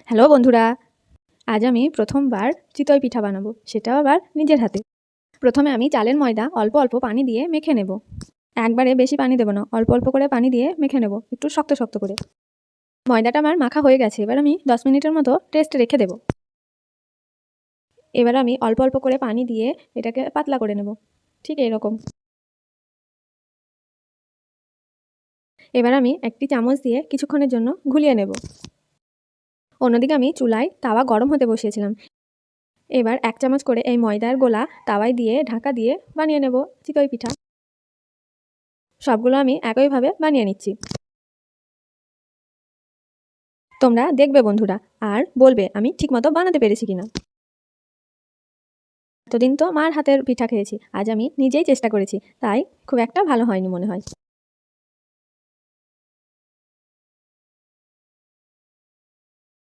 Hello বন্ধুরা, আজ আমি প্রথমবার চিতই পিঠা বানাবো, সেটাও আবার নিজের হাতে। প্রথমে আমি চালের ময়দা অল্প অল্প পানি দিয়ে মেখে নেব। একবারে বেশি পানি দেব না, অল্প অল্প করে পানি দিয়ে মেখে নেব, একটু শক্ত শক্ত করে। ময়দাটা আমার মাখা হয়ে গেছে, এবার আমি 10 মিনিটের মতো রেস্টে রেখে দেব। এবার আমি অল্প অল্প করে পানি দিয়ে এটাকে পাতলা করে নেব, ঠিক এরকম। এবার আমি একটি চামচ দিয়ে কিছুক্ষণের জন্য ঘুলিয়ে নেব। অন্যদিকে আমি চুলায় তাওয়া গরম হতে বসিয়েছিলাম। এবার 1 চামচ করে এই ময়দার গোলা তাওয়ায় দিয়ে ঢাকা দিয়ে বানিয়ে নেব চিতই পিঠা। সবগুলো আমি একইভাবে বানিয়ে নিচ্ছি। তোমরা দেখবে বন্ধুরা, আর বলবে আমি ঠিকমতো বানাতে পেরেছি কিনা। এতদিন তো মার হাতের পিঠা খেয়েছি, আজ আমি নিজেই চেষ্টা করেছি, তাই খুব একটা ভালো হয়নি মনে হয়।